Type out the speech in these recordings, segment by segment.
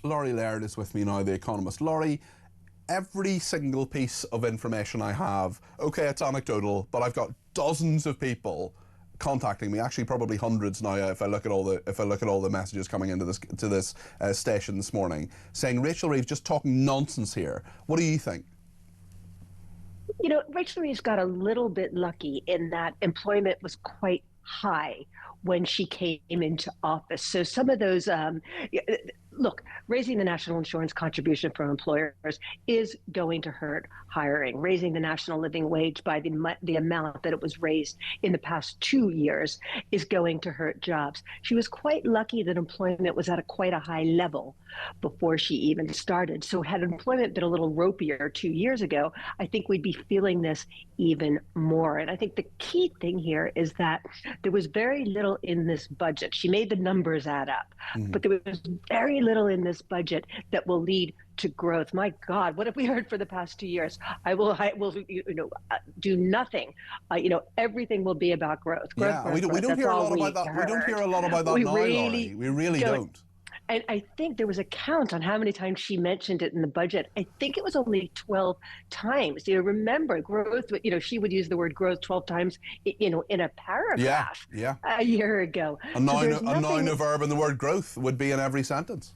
Laurie Laird is with me now, the Economist. Laurie, every single piece of information I have, okay, it's anecdotal, but I've got dozens of people contacting me, actually probably hundreds now if I look at all the messages coming into this station this morning, saying Rachel Reeves just talking nonsense here. What do you think? You know, Rachel Reeves got a little bit lucky in that employment was quite high when she came into office. So some of those, look, raising the national insurance contribution for employers is going to hurt hiring. Raising the national living wage by the amount that it was raised in the past 2 years is going to hurt jobs. She was quite lucky that employment was at quite a high level before she even started. So had employment been a little ropier 2 years ago, I think we'd be feeling this even more. And I think the key thing here is that there was very little in this budget. She made the numbers add up, but there was very little in this budget that will lead to growth. My God, what have we heard for the past 2 years? I will do nothing. Everything will be about growth. We don't hear a lot about that. We don't hear a lot about that now, Laurie. We really don't. And I think there was a count on how many times she mentioned it in the budget. I think it was only 12 times. Remember, growth, she would use the word growth 12 times, in a paragraph a year ago. A noun, a verb, and the word growth would be in every sentence.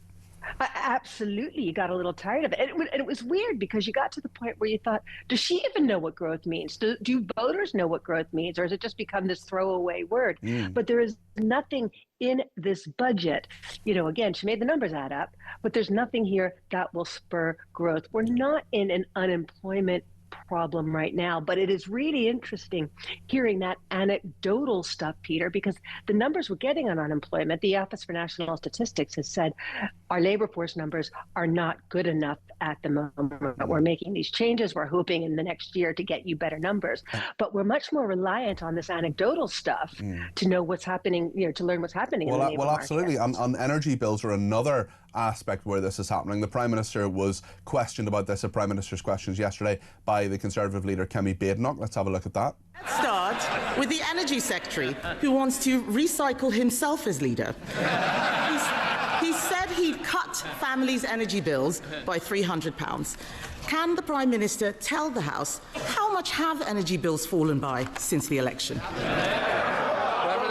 Absolutely. You got a little tired of it. And it was weird because you got to the point where you thought, does she even know what growth means? Do voters know what growth means? Or has it just become this throwaway word? But there is nothing in this budget. Again, she made the numbers add up, but there's nothing here that will spur growth. We're not in an unemployment problem right now, but it is really interesting hearing that anecdotal stuff, Peter, because the numbers we're getting on unemployment, the Office for National Statistics has said our labor force numbers are not good enough at the moment. We're making these changes. We're hoping in the next year to get you better numbers, but we're much more reliant on this anecdotal stuff to know what's happening, to learn what's happening in the labor market. Absolutely. And energy bills are another aspect where this is happening. The Prime Minister was questioned about this at Prime Minister's Questions yesterday by the Conservative leader Kemi Badenoch. Let's have a look at that. Let's start with the Energy Secretary, who wants to recycle himself as leader. He said he'd cut families' energy bills by £300. Can the Prime Minister tell the House how much have energy bills fallen by since the election?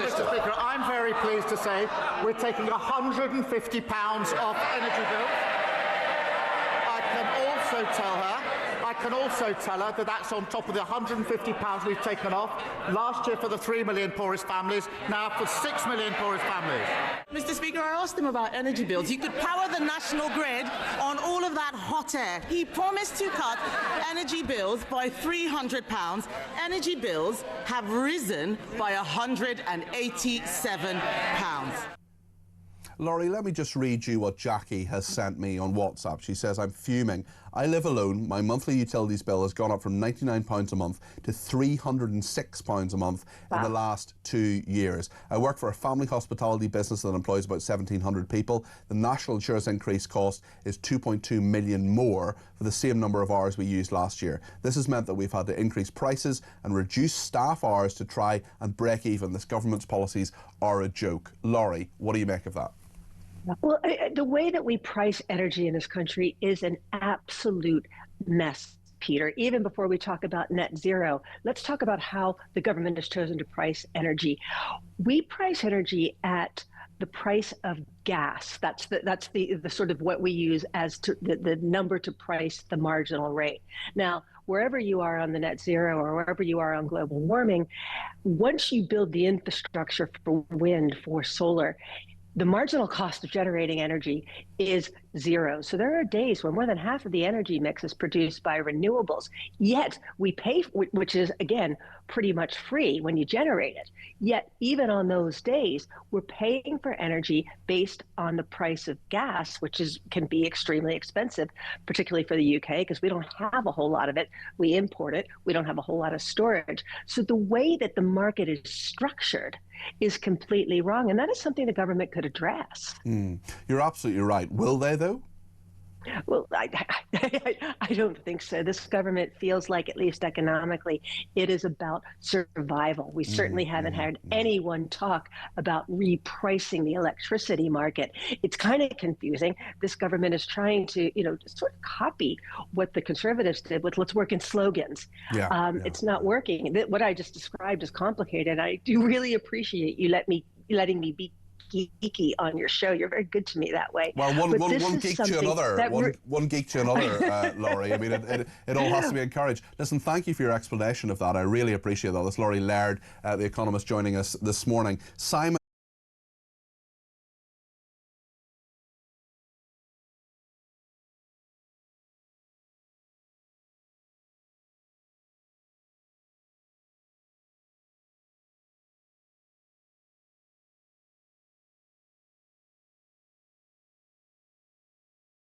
Mr. Speaker, I'm very pleased to say we're taking £150 off energy bills. I can also tell her that that's on top of the £150 we've taken off last year for the 3 million poorest families, now for 6 million poorest families. Mr. Speaker, I asked him about energy bills. You could power the national grid on all of that hot air. He promised to cut energy bills by £300. Energy bills have risen by £187. Laurie, let me just read you what Jackie has sent me on WhatsApp. She says, I'm fuming. I live alone. My monthly utilities bill has gone up from £99 a month to £306 a month in the last 2 years. I work for a family hospitality business that employs about 1,700 people. The national insurance increase cost is £2.2 million more for the same number of hours we used last year. This has meant that we've had to increase prices and reduce staff hours to try and break even. This government's policies are a joke. Laurie, what do you make of that? Well, the way that we price energy in this country is an absolute mess, Peter. Even before we talk about net zero, let's talk about how the government has chosen to price energy. We price energy at the price of gas. That's the sort of what we use as to the number to price the marginal rate. Now, wherever you are on the net zero or wherever you are on global warming, once you build the infrastructure for wind, for solar, the marginal cost of generating energy is zero. So there are days when more than half of the energy mix is produced by renewables, yet we pay, which is, again, pretty much free when you generate it. Yet even on those days, we're paying for energy based on the price of gas, which can be extremely expensive, particularly for the UK, because we don't have a whole lot of it. We import it. We don't have a whole lot of storage. So the way that the market is structured is completely wrong. And that is something the government could address. You're absolutely right. Will they, though? Well, I don't think so. This government feels like, at least economically, it is about survival. We certainly haven't had anyone talk about repricing the electricity market. It's kind of confusing. This government is trying to, sort of copy what the Conservatives did with "let's work in slogans." It's not working. What I just described is complicated. I do really appreciate you letting me be geeky on your show. You're very good to me that way. Well, one geek to another. One geek to another, Laurie. I mean, it all has to be encouraged. Listen, thank you for your explanation of that. I really appreciate that. That's Laurie Laird, The Economist, joining us this morning. Simon.